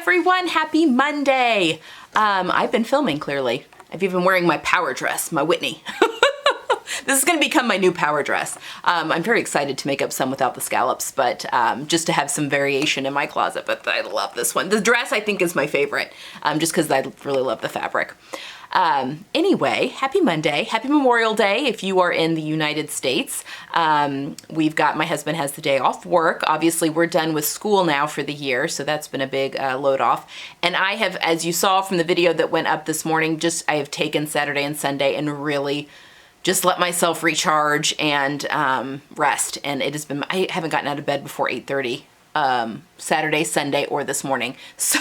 everyone, happy Monday. I've been filming clearly. I've even wearing my power dress, my Whitney. This is gonna become my new power dress. I'm very excited to make up some without the scallops, but just to have some variation in my closet, but I love this one. The dress I think is my favorite, just because I really love the fabric. Anyway, happy Monday, happy Memorial Day if you are in the United States. My husband has the day off work. Obviously we're done with school now for the year, so that's been a big load off. And I have, as you saw from the video that went up this morning, I have taken Saturday and Sunday and really just let myself recharge and rest. And it has been, I haven't gotten out of bed before 8:30 Saturday, Sunday, or this morning. So,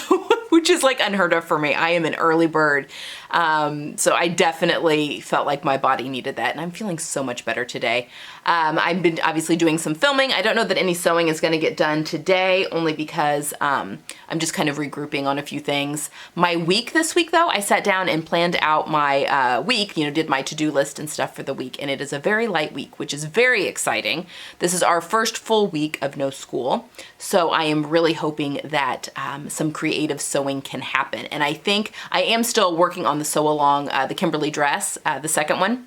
which is like unheard of for me. I am an early bird. So I definitely felt like my body needed that, and I'm feeling so much better today. I've been obviously doing some filming. I don't know that any sewing is gonna get done today, only because I'm just kind of regrouping on a few things. My week this week though, I sat down and planned out my week, did my to-do list and stuff for the week, and it is a very light week, which is very exciting. This is our first full week of no school, so I am really hoping that some creative sewing can happen. And I think I am still working on the sew along the Kimberly dress, the second one.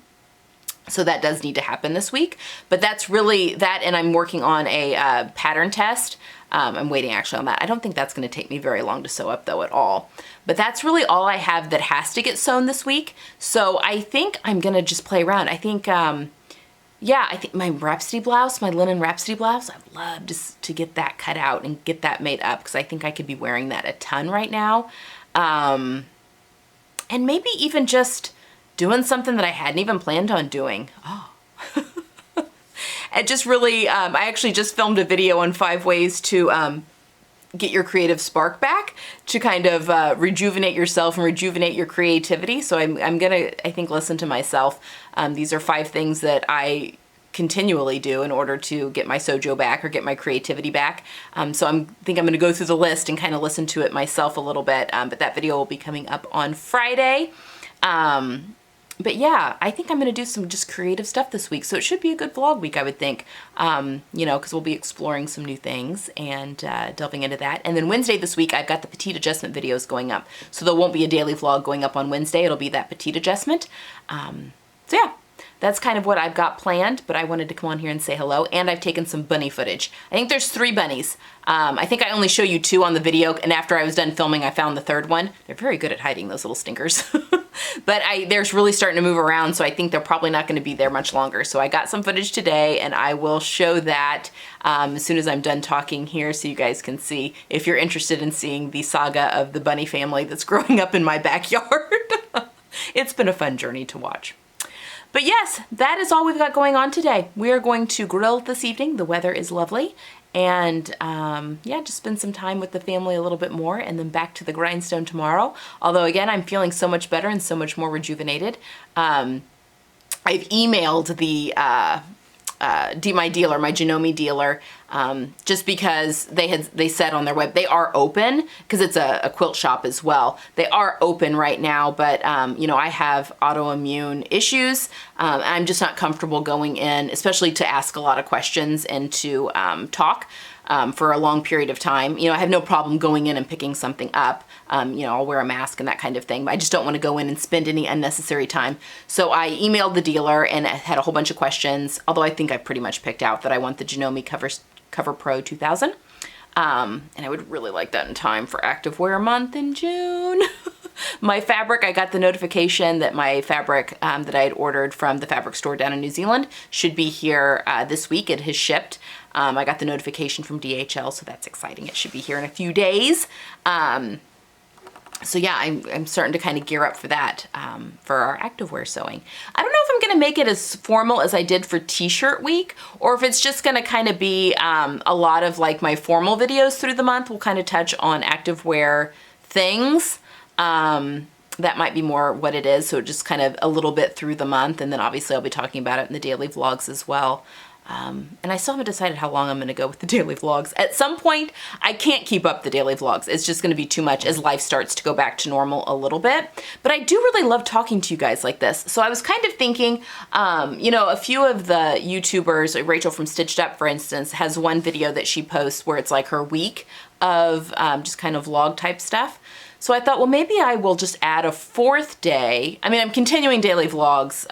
So that does need to happen this week, but that's really that, and I'm working on a pattern test. I'm waiting actually on that. I don't think that's gonna take me very long to sew up though at all, but that's really all I have that has to get sewn this week. So I think I'm gonna just play around. I think, yeah, I think my Rhapsody blouse, my linen Rhapsody blouse, I'd love just to get that cut out and get that made up, because I think I could be wearing that a ton right now. And maybe even just doing something that I hadn't even planned on doing. Oh. It just really, I actually just filmed a video on 5 ways to get your creative spark back, to kind of rejuvenate yourself and rejuvenate your creativity. So I'm gonna, I think, listen to myself. These are 5 things that I continually do in order to get my sojo back or get my creativity back. So I think I'm gonna go through the list and kind of listen to it myself a little bit, but that video will be coming up on Friday. But yeah, I think I'm gonna do some just creative stuff this week. So it should be a good vlog week, I would think, because we'll be exploring some new things and delving into that. And then Wednesday this week, I've got the petite adjustment videos going up. So there won't be a daily vlog going up on Wednesday. It'll be that petite adjustment. So yeah. That's kind of what I've got planned, but I wanted to come on here and say hello, and I've taken some bunny footage. I think there's 3 bunnies. I think I only show you 2 on the video, and after I was done filming, I found the 3rd one. They're very good at hiding those little stinkers. But they're really starting to move around, so I think they're probably not gonna be there much longer. So I got some footage today, and I will show that as soon as I'm done talking here, so you guys can see if you're interested in seeing the saga of the bunny family that's growing up in my backyard. It's been a fun journey to watch. But yes, that is all we've got going on today. We are going to grill this evening. The weather is lovely. And yeah, just spend some time with the family a little bit more, and then back to the grindstone tomorrow. Although again, I'm feeling so much better and so much more rejuvenated. I've emailed the my dealer, my Janome dealer, just because they said on their web, they are open, because it's a quilt shop as well. They are open right now, but I have autoimmune issues. I'm just not comfortable going in, especially to ask a lot of questions and to talk for a long period of time. I have no problem going in and picking something up. I'll wear a mask and that kind of thing, but I just don't want to go in and spend any unnecessary time. So I emailed the dealer and had a whole bunch of questions, although I think I pretty much picked out that I want the Janome Cover Pro 2000. And I would really like that in time for Activewear Month in June. My fabric, I got the notification that my fabric that I had ordered from the fabric store down in New Zealand should be here this week. It has shipped. I got the notification from DHL, so that's exciting. It should be here in a few days. So yeah, I'm starting to kind of gear up for that, for our activewear sewing. I don't know if I'm gonna make it as formal as I did for t-shirt week, or if it's just gonna kind of be a lot of like my formal videos through the month will kind of touch on activewear things. That might be more what it is, so just kind of a little bit through the month, and then obviously I'll be talking about it in the daily vlogs as well. And I still haven't decided how long I'm gonna go with the daily vlogs. At some point, I can't keep up the daily vlogs. It's just gonna be too much as life starts to go back to normal a little bit. But I do really love talking to you guys like this. So I was kind of thinking, a few of the YouTubers, like Rachel from Stitched Up, for instance, has one video that she posts where it's like her week of just kind of vlog type stuff. So I thought, well, maybe I will just add a 4th day. I mean, I'm continuing daily vlogs,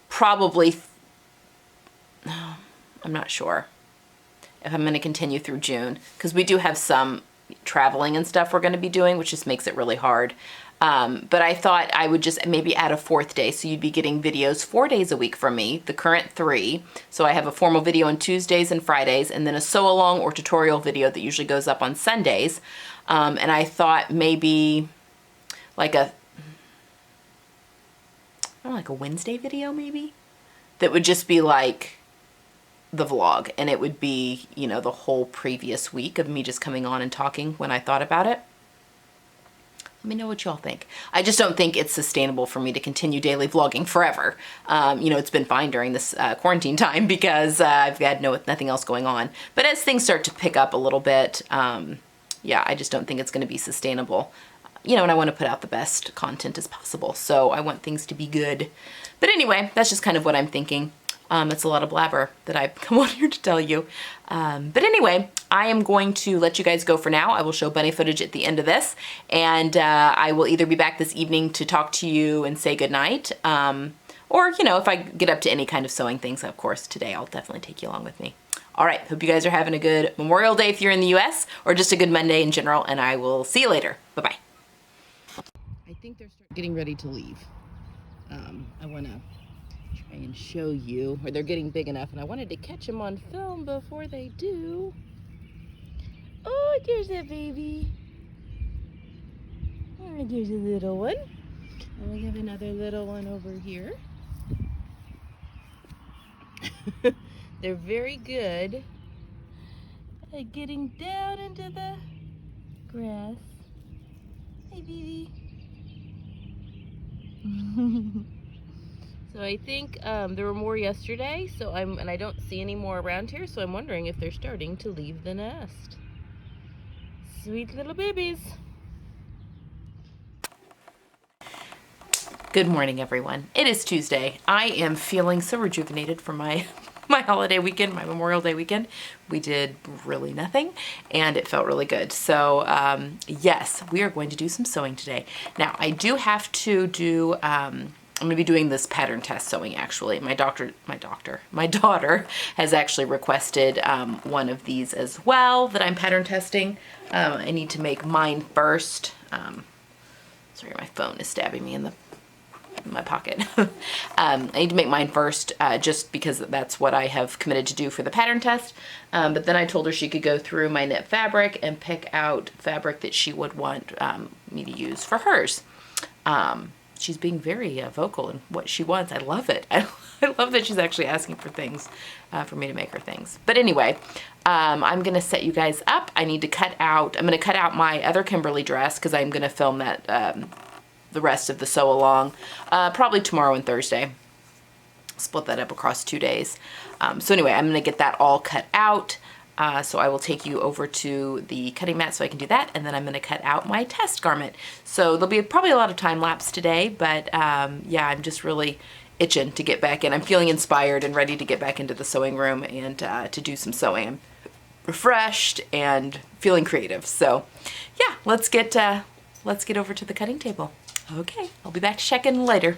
probably, I'm not sure if I'm going to continue through June, because we do have some traveling and stuff we're going to be doing, which just makes it really hard. But I thought I would just maybe add a 4th day, so you'd be getting videos 4 days a week from me, the current 3. So I have a formal video on Tuesdays and Fridays, and then a sew-along or tutorial video that usually goes up on Sundays. And I thought maybe like a Wednesday video maybe, that would just be like the vlog, and it would be, you know, the whole previous week of me just coming on and talking when I thought about it. Let me know what y'all think. I just don't think it's sustainable for me to continue daily vlogging forever. You know, it's been fine during this quarantine time because I've had nothing else going on. But as things start to pick up a little bit, yeah, I just don't think it's going to be sustainable. You know, and I want to put out the best content as possible. So I want things to be good. But anyway, that's just kind of what I'm thinking. It's a lot of blabber that I've come on here to tell you. But anyway, I am going to let you guys go for now. I will show bunny footage at the end of this. And I will either be back this evening to talk to you and say goodnight. Or, you know, if I get up to any kind of sewing things, of course, today I'll definitely take you along with me. All right, hope you guys are having a good Memorial Day if you're in the US, or just a good Monday in general, and I will see you later. Bye-bye. I think they're getting ready to leave. I want to try and show you, or they're getting big enough, and I wanted to catch them on film before they do. Oh, there's that baby. Oh, there's a little one. And we have another little one over here. They're very good at getting down into the grass. Hey, baby. So I think there were more yesterday, so and I don't see any more around here, so I'm wondering if they're starting to leave the nest. Sweet little babies. Good morning, everyone. It is Tuesday. I am feeling so rejuvenated from my holiday weekend, my Memorial Day weekend. We did really nothing, and it felt really good. So yes, we are going to do some sewing today. Now, I do have to do, I'm going to be doing this pattern test sewing, actually. My daughter has actually requested one of these as well that I'm pattern testing. I need to make mine first. Sorry, my phone is stabbing me in my pocket. I need to make mine first just because that's what I have committed to do for the pattern test. But then I told her she could go through my knit fabric and pick out fabric that she would want me to use for hers. She's being very vocal in what she wants. I love it. I love that she's actually asking for things for me to make her things. But anyway, I'm going to set you guys up. I'm going to cut out my other Kimberly dress because I'm going to film that the rest of the sew along probably tomorrow and Thursday. Split that up across 2 days. So anyway, I'm going to get that all cut out. So I will take you over to the cutting mat so I can do that, and then I'm going to cut out my test garment. So there'll be probably a lot of time lapse today, but yeah, I'm just really itching to get back in. I'm feeling inspired and ready to get back into the sewing room and to do some sewing. I'm refreshed and feeling creative. So yeah, let's get over to the cutting table. Okay, I'll be back to check in later.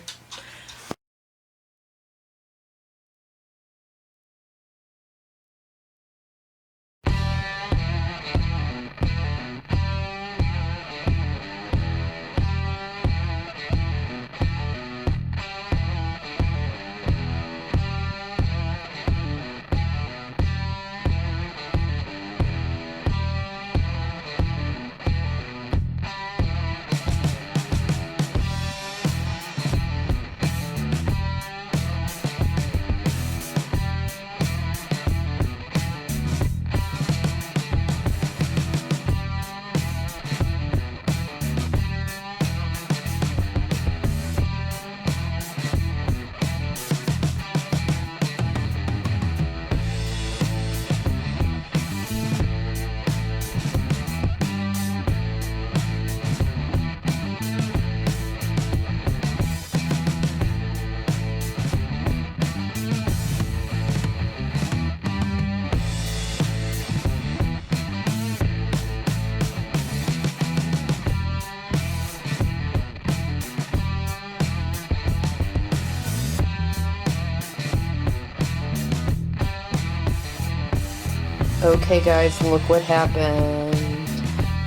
Okay guys, look what happened.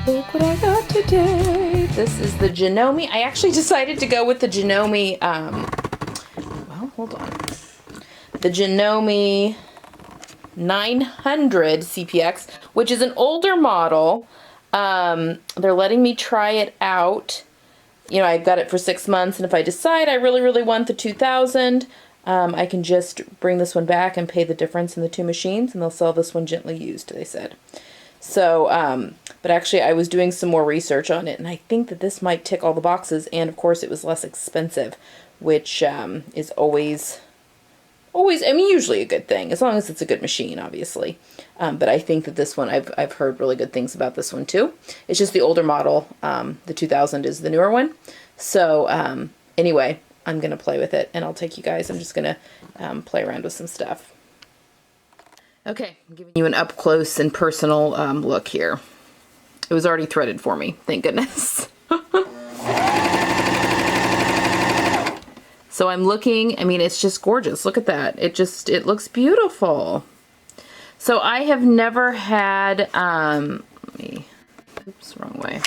Look what I got today. This is the Janome. I actually decided to go with the Janome, well, hold on. The Janome 900 CPX, which is an older model. They're letting me try it out. You know, I've got it for 6 months, and if I decide I really, really want the 2000, I can just bring this one back and pay the difference in the two machines, and they'll sell this one gently used, they said. So, but actually I was doing some more research on it, and I think that this might tick all the boxes, and of course it was less expensive, which is always, I mean, usually a good thing, as long as it's a good machine, obviously. But I think that this one, I've heard really good things about this one too. It's just the older model. The 2000 is the newer one. So anyway, I'm going to play with it, and I'll take you guys. I'm just going to play around with some stuff. Okay, I'm giving you an up close and personal look here. It was already threaded for me, thank goodness. So I'm looking, I mean, it's just gorgeous. Look at that. It looks beautiful. So I have never had, oops, wrong way.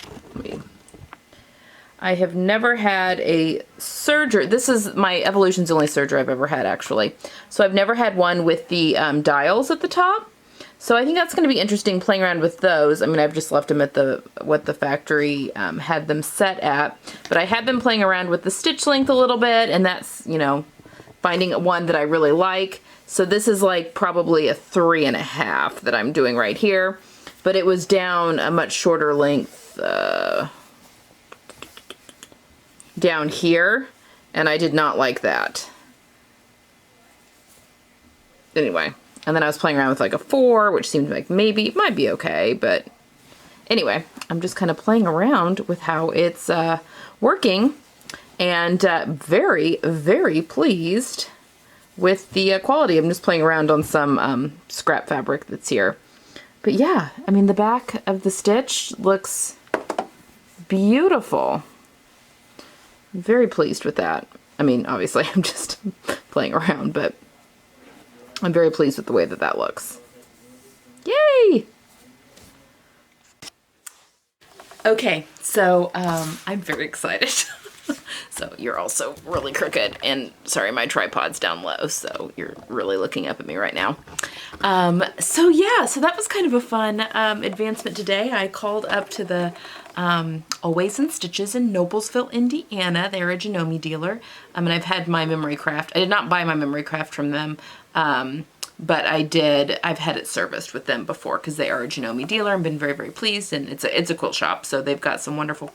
I have never had a serger. This is my Evolution's only serger I've ever had, actually. So I've never had one with the dials at the top. So I think that's going to be interesting playing around with those. I mean, I've just left them at what the factory had them set at. But I have been playing around with the stitch length a little bit, and that's, you know, finding one that I really like. So this is like probably a 3.5 that I'm doing right here. But it was down a much shorter length down here, and I did not like that. Anyway, and then I was playing around with like a 4, which seemed like maybe it might be okay, but anyway, I'm just kind of playing around with how it's working, and very, very pleased with the quality. I'm just playing around on some scrap fabric that's here. But yeah, I mean, the back of the stitch looks beautiful. I'm very pleased with that. I mean, obviously I'm just playing around, but I'm very pleased with the way that that looks. Yay! Okay, so I'm very excited. So you're also really crooked, and sorry, my tripod's down low, so you're really looking up at me right now. So yeah, so that was kind of a fun advancement today. I called up to the Always in Stitches in Noblesville, Indiana. They're a Janome dealer, and I've had my memory craft. I did not buy my memory craft from them, but I've had it serviced with them before because they are a Janome dealer and been very, very pleased, and it's a quilt shop, so they've got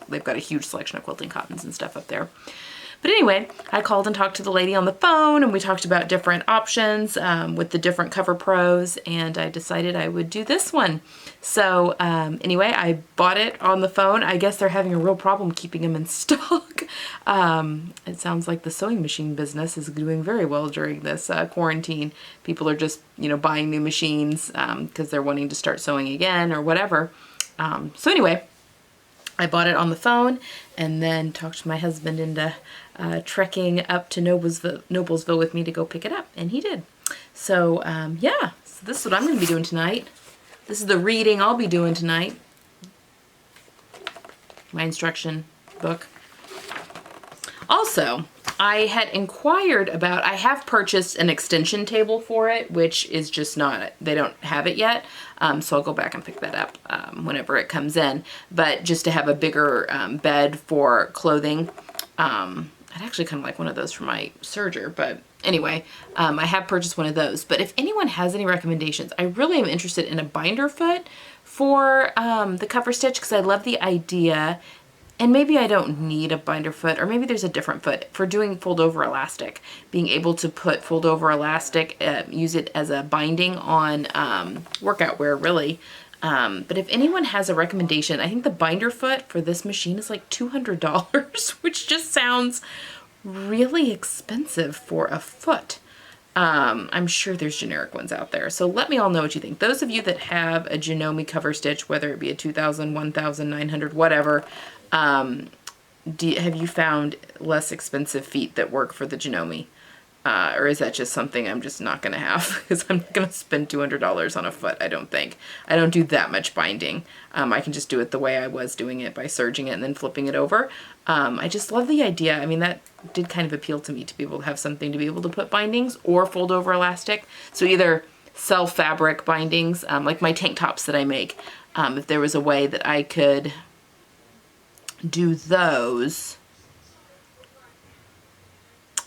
they've got a huge selection of quilting cottons and stuff up there. But anyway, I called and talked to the lady on the phone, and we talked about different options with the different cover pros, and I decided I would do this one. So anyway, I bought it on the phone. I guess they're having a real problem keeping them in stock. It sounds like the sewing machine business is doing very well during this quarantine. People are just, you know, buying new machines because they're wanting to start sewing again or whatever. So anyway, I bought it on the phone and then talked to my husband into trekking up to Noblesville with me to go pick it up, and he did. So yeah, so this is what I'm going to be doing tonight. This is the reading I'll be doing tonight. My instruction book. Also, I had inquired about, I have purchased an extension table for it, which is just not, they don't have it yet. So I'll go back and pick that up whenever it comes in. But just to have a bigger bed for clothing. I'd actually kind of like one of those for my serger, but anyway, I have purchased one of those. But if anyone has any recommendations, I really am interested in a binder foot for the cover stitch, because I love the idea. And maybe I don't need a binder foot, or maybe there's a different foot for doing fold over elastic. Being able to put fold over elastic, use it as a binding on workout wear, really. But if anyone has a recommendation, I think the binder foot for this machine is like $200, which just sounds really expensive for a foot. I'm sure there's generic ones out there. So let me all know what you think. Those of you that have a Janome cover stitch, whether it be a 2000, 1900, whatever, have you found less expensive feet that work for the Janome? Or is that just something I'm just not going to have? Because I'm not going to spend $200 on a foot, I don't think. I don't do that much binding. I can just do it the way I was doing it by serging it and then flipping it over. I just love the idea. I mean, that did kind of appeal to me, to be able to have something to be able to put bindings or fold over elastic. So either sell fabric bindings, like my tank tops that I make, if there was a way that I could do those.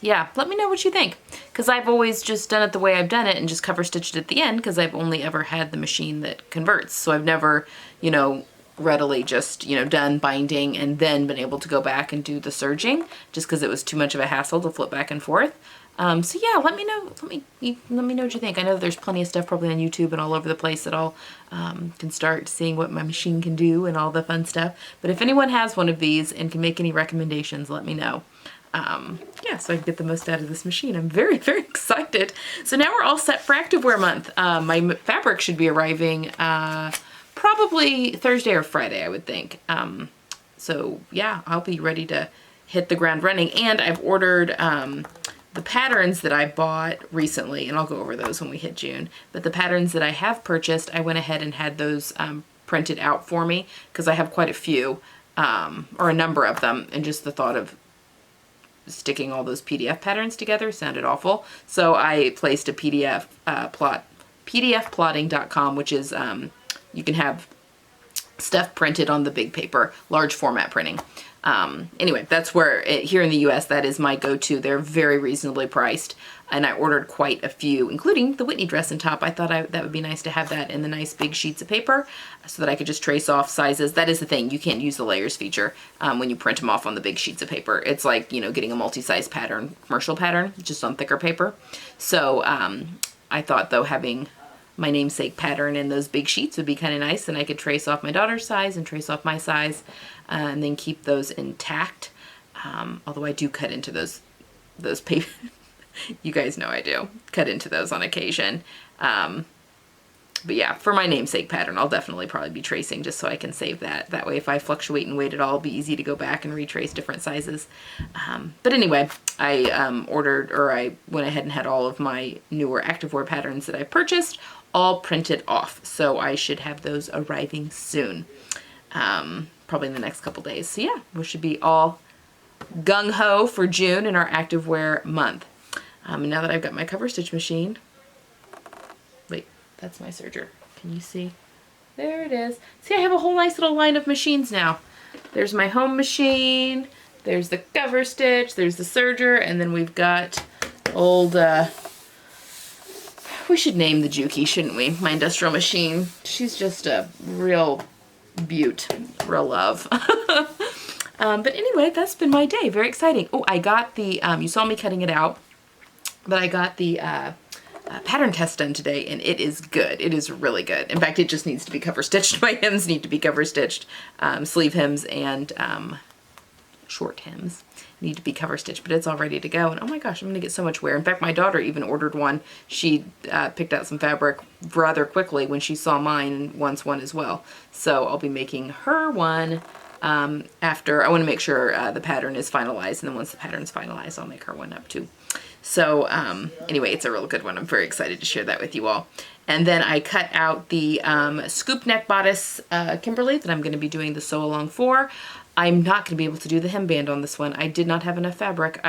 Yeah, let me know what you think, because I've always just done it the way I've done it and just cover stitched at the end, because I've only ever had the machine that converts. So I've never, you know, readily just, you know, done binding and then been able to go back and do the serging, just because it was too much of a hassle to flip back and forth. So yeah, let me know. Let me know what you think. I know there's plenty of stuff probably on YouTube and all over the place that I'll can start seeing what my machine can do and all the fun stuff. But if anyone has one of these and can make any recommendations, let me know. Yeah, so I can get the most out of this machine. I'm very, very excited. So now we're all set for Activewear month. My fabric should be arriving probably Thursday or Friday, I would think. So yeah, I'll be ready to hit the ground running. And I've ordered the patterns that I bought recently, and I'll go over those when we hit June. But the patterns that I have purchased, I went ahead and had those printed out for me, because I have quite a few, or a number of them, and just the thought of sticking all those PDF patterns together sounded awful. So I placed a PDF plot, pdfplotting.com, which is, you can have stuff printed on the big paper, large format printing. Anyway, that's where, here in the US, that is my go-to. They're very reasonably priced, and I ordered quite a few, including the Whitney dress and top. I thought that would be nice to have that in the nice big sheets of paper so that I could just trace off sizes. That is the thing, you can't use the layers feature when you print them off on the big sheets of paper. It's like, you know, getting a multi-size pattern, commercial pattern, just on thicker paper. So I thought, though, having my namesake pattern in those big sheets would be kind of nice, and I could trace off my daughter's size and trace off my size, and then keep those intact. Although I do cut into those paper. You guys know I do cut into those on occasion. But yeah, for my namesake pattern, I'll definitely probably be tracing, just so I can save that. That way, if I fluctuate in weight at all, it'll be easy to go back and retrace different sizes. But anyway, I ordered, or I went ahead and had all of my newer activewear patterns that I purchased all printed off. So I should have those arriving soon, probably in the next couple days. So yeah, we should be all gung-ho for June in our activewear month. And now that I've got my cover stitch machine, wait, that's my serger. Can you see? There it is. See, I have a whole nice little line of machines now. There's my home machine, there's the cover stitch, there's the serger, and then we've got old, we should name the Juki, shouldn't we? My industrial machine. She's just a real beaut, real love. But anyway, that's been my day. Very exciting. Oh, I got the, you saw me cutting it out, but I got the pattern test done today, and it is good. It is really good. In fact, it just needs to be cover stitched. My hems need to be cover stitched. Sleeve hems and short hems need to be cover stitched, but it's all ready to go. And oh my gosh, I'm gonna get so much wear. In fact, my daughter even ordered one. She picked out some fabric rather quickly when she saw mine and wants one as well. So I'll be making her one after. I want to make sure the pattern is finalized, and then once the pattern's finalized, I'll make her one up too. So anyway, it's a real good one. I'm very excited to share that with you all. And then I cut out the scoop neck bodice Kimberly that I'm going to be doing the sew along for. I'm not going to be able to do the hemband on this one. I did not have enough fabric.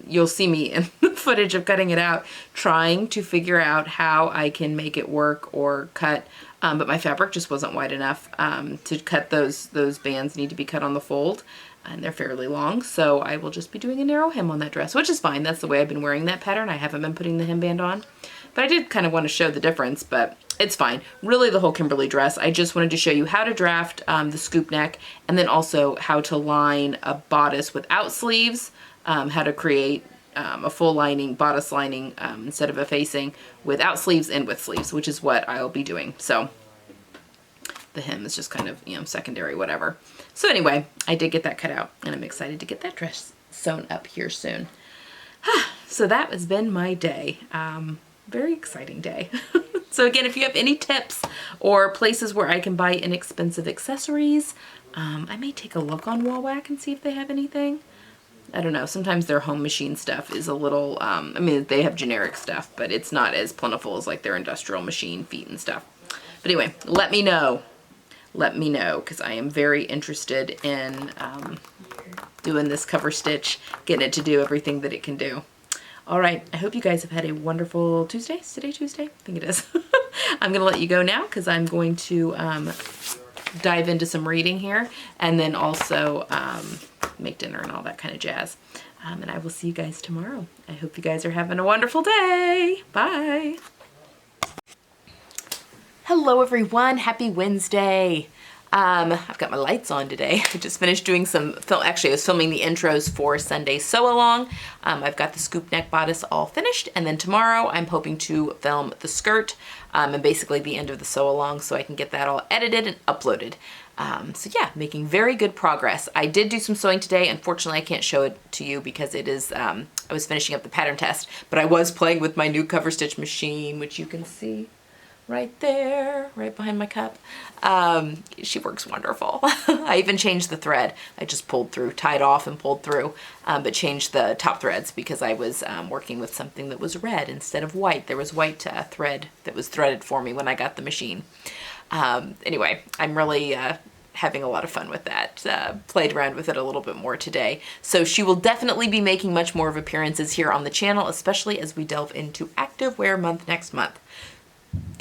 You'll see me in the footage of cutting it out, trying to figure out how I can make it work or cut, but my fabric just wasn't wide enough to cut those bands need to be cut on the fold, and they're fairly long, so I will just be doing a narrow hem on that dress, which is fine. That's the way I've been wearing that pattern. I haven't been putting the hemband on, but I did kind of want to show the difference, but it's fine. Really, the whole Kimberly dress, I just wanted to show you how to draft the scoop neck, and then also how to line a bodice without sleeves, how to create a full lining, bodice lining, instead of a facing, without sleeves and with sleeves, which is what I'll be doing. So the hem is just kind of, you know, secondary, whatever. So anyway, I did get that cut out, and I'm excited to get that dress sewn up here soon. So that has been my day. Very exciting day. So again, if you have any tips or places where I can buy inexpensive accessories, I may take a look on Wallwack and see if they have anything. I don't know, sometimes their home machine stuff is a little, I mean, they have generic stuff, but it's not as plentiful as like their industrial machine feet and stuff. But anyway, let me know. Let me know, because I am very interested in doing this cover stitch, getting it to do everything that it can do. All right, I hope you guys have had a wonderful Tuesday. Is today Tuesday? I think it is. I'm gonna let you go now because I'm going to dive into some reading here, and then also make dinner and all that kind of jazz. And I will see you guys tomorrow. I hope you guys are having a wonderful day. Bye. Hello everyone, happy Wednesday. I've got my lights on today. I just finished doing some film. Actually, I was filming the intros for Sunday Sew Along. I've got the scoop neck bodice all finished, and then tomorrow I'm hoping to film the skirt and basically the end of the sew along so I can get that all edited and uploaded. So yeah, making very good progress. I did do some sewing today. Unfortunately, I can't show it to you because it is, I was finishing up the pattern test, but I was playing with my new cover stitch machine, which you can see right there, right behind my cup. She works wonderful. I even changed the thread. I just pulled through, tied off and pulled through, but changed the top threads because I was working with something that was red instead of white. There was white thread that was threaded for me when I got the machine. Anyway, I'm really having a lot of fun with that. Played around with it a little bit more today. So she will definitely be making much more of appearances here on the channel, especially as we delve into Active Wear Month next month.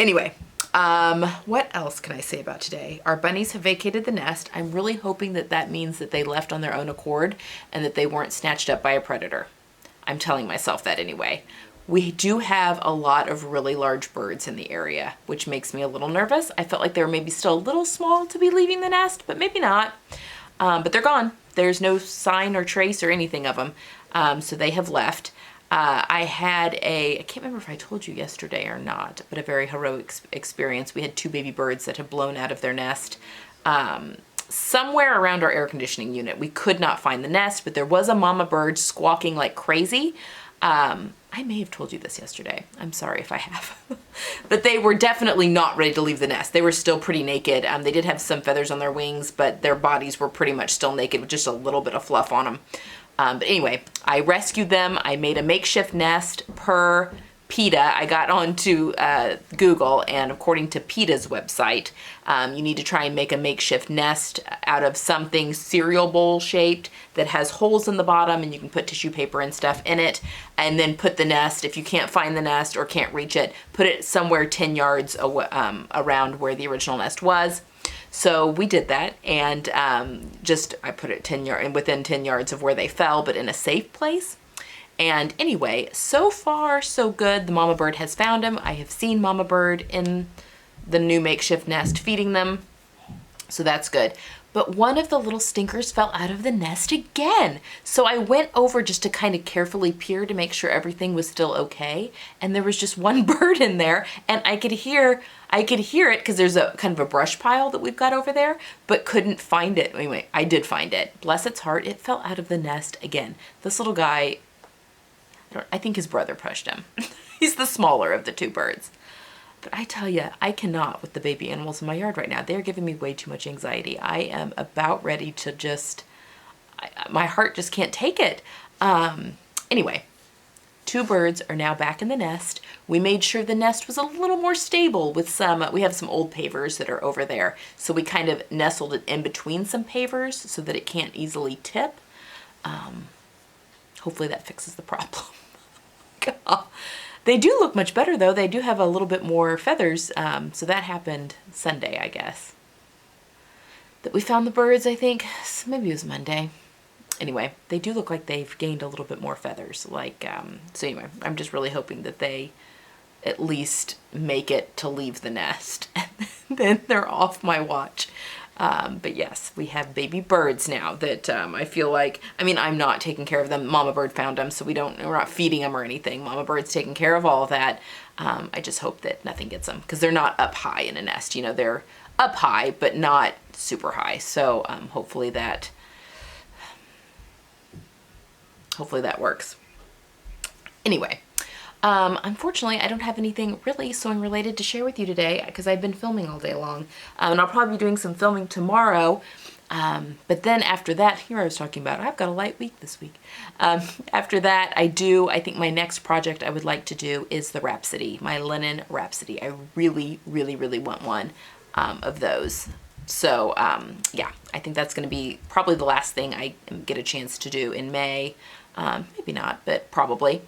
Anyway, what else can I say about today? Our bunnies have vacated the nest. I'm really hoping that that means that they left on their own accord and that they weren't snatched up by a predator. I'm telling myself that anyway. We do have a lot of really large birds in the area, which makes me a little nervous. I felt like they were maybe still a little small to be leaving the nest, but maybe not. But they're gone. There's no sign or trace or anything of them. So they have left. I had I can't remember if I told you yesterday or not, but a very heroic experience. We had 2 baby birds that had blown out of their nest somewhere around our air conditioning unit. We could not find the nest, but there was a mama bird squawking like crazy. I may have told you this yesterday. I'm sorry if I have. But they were definitely not ready to leave the nest. They were still pretty naked. They did have some feathers on their wings, but their bodies were pretty much still naked with just a little bit of fluff on them. But anyway, I rescued them. I made a makeshift nest per PETA. I got onto Google, and according to PETA's website, you need to try and make a makeshift nest out of something cereal bowl shaped that has holes in the bottom, and you can put tissue paper and stuff in it, and then put the nest, if you can't find the nest or can't reach it, put it somewhere 10 yards around where the original nest was. So we did that, and I put it within 10 yards of where they fell, but in a safe place. And anyway, so far so good. The mama bird has found him. I have seen mama bird in the new makeshift nest feeding them, so that's good. But one of the little stinkers fell out of the nest again. So I went over just to kind of carefully peer to make sure everything was still okay. And there was just one bird in there, and I could hear it because there's a kind of a brush pile that we've got over there, but couldn't find it. Anyway, I did find it. Bless its heart, it fell out of the nest again. This little guy, I think his brother pushed him. He's the smaller of the 2 birds. But I tell you, I cannot with the baby animals in my yard right now. They're giving me way too much anxiety. I am about ready to my heart just can't take it. Anyway, 2 birds are now back in the nest. We made sure the nest was a little more stable with we have some old pavers that are over there. So we kind of nestled it in between some pavers so that it can't easily tip. Hopefully that fixes the problem. God. They do look much better though. They do have a little bit more feathers. So that happened Sunday, I guess. That we found the birds, I think. Maybe it was Monday. Anyway, they do look like they've gained a little bit more feathers. So anyway, I'm just really hoping that they at least make it to leave the nest. And then they're off my watch. But yes, we have baby birds now that I feel like, I'm not taking care of them. Mama bird found them, so we're not feeding them or anything. Mama bird's taking care of all of that. I just hope that nothing gets them because they're not up high in a nest. They're up high, but not super high. So hopefully that works. Anyway. Unfortunately, I don't have anything really sewing related to share with you today because I've been filming all day long. And I'll probably be doing some filming tomorrow. But then after that, here I was talking about, I've got a light week this week. After that, I think my next project I would like to do is the Rhapsody, my linen Rhapsody. I really, really, really want one of those. So yeah, I think that's going to be probably the last thing I get a chance to do in May. Maybe not, but probably.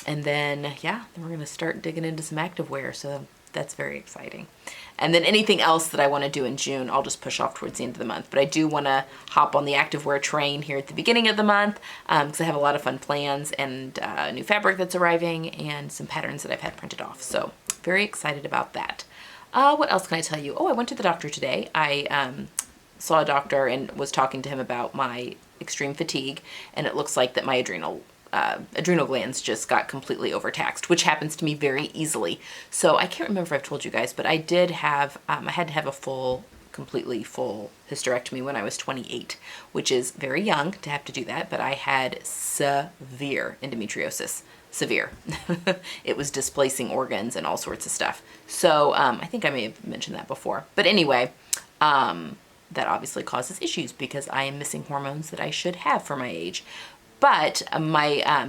And then, yeah, then we're going to start digging into some activewear. So that's very exciting. And then anything else that I want to do in June, I'll just push off towards the end of the month. But I do want to hop on the activewear train here at the beginning of the month because I have a lot of fun plans and new fabric that's arriving and some patterns that I've had printed off. So very excited about that. What else can I tell you? Oh, I went to the doctor today. I saw a doctor and was talking to him about my extreme fatigue, and it looks like that my adrenal glands just got completely overtaxed, which happens to me very easily. So I can't remember if I've told you guys, but I did have, I had to have a completely full hysterectomy when I was 28, which is very young to have to do that, but I had severe endometriosis. Severe. It was displacing organs and all sorts of stuff. So I think I may have mentioned that before. But anyway, that obviously causes issues because I am missing hormones that I should have for my age. But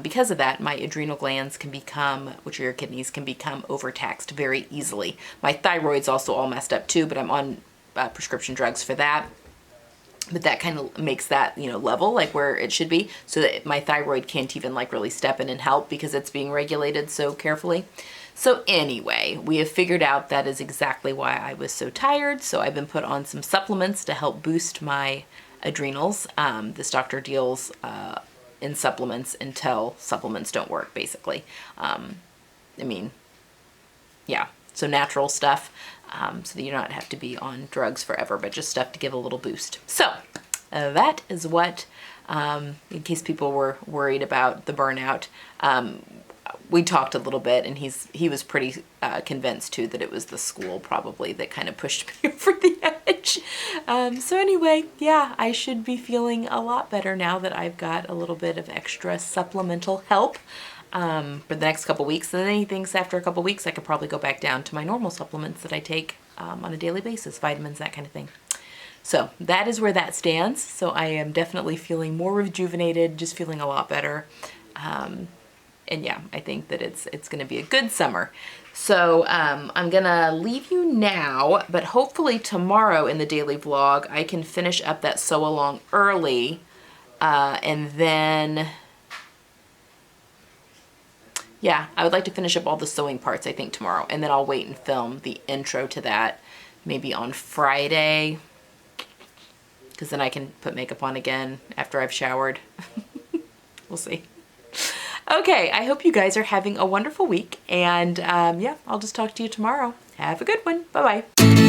because of that, my adrenal glands can become, which are your kidneys, can become overtaxed very easily. My thyroid's also all messed up too, but I'm on prescription drugs for that. But that kind of makes that, level like where it should be, so that my thyroid can't even like really step in and help because it's being regulated so carefully. So anyway, we have figured out that is exactly why I was so tired. So I've been put on some supplements to help boost my adrenals. This doctor deals in supplements until supplements don't work, basically. Yeah, so natural stuff, so that you don't have to be on drugs forever, but just stuff to give a little boost. So that is what, in case people were worried about the burnout, we talked a little bit, and he was pretty convinced too that it was the school probably that kind of pushed me over the edge. So anyway, yeah, I should be feeling a lot better now that I've got a little bit of extra supplemental help for the next couple weeks. And then he thinks after a couple weeks I could probably go back down to my normal supplements that I take on a daily basis, vitamins, that kind of thing. So that is where that stands. So I am definitely feeling more rejuvenated, just feeling a lot better. And yeah, I think that it's going to be a good summer. So I'm going to leave you now, but hopefully tomorrow in the daily vlog, I can finish up that sew along early. And then, yeah, I would like to finish up all the sewing parts, I think, tomorrow. And then I'll wait and film the intro to that maybe on Friday, because then I can put makeup on again after I've showered. We'll see. Okay, I hope you guys are having a wonderful week, and yeah, I'll just talk to you tomorrow. Have a good one. Bye-bye.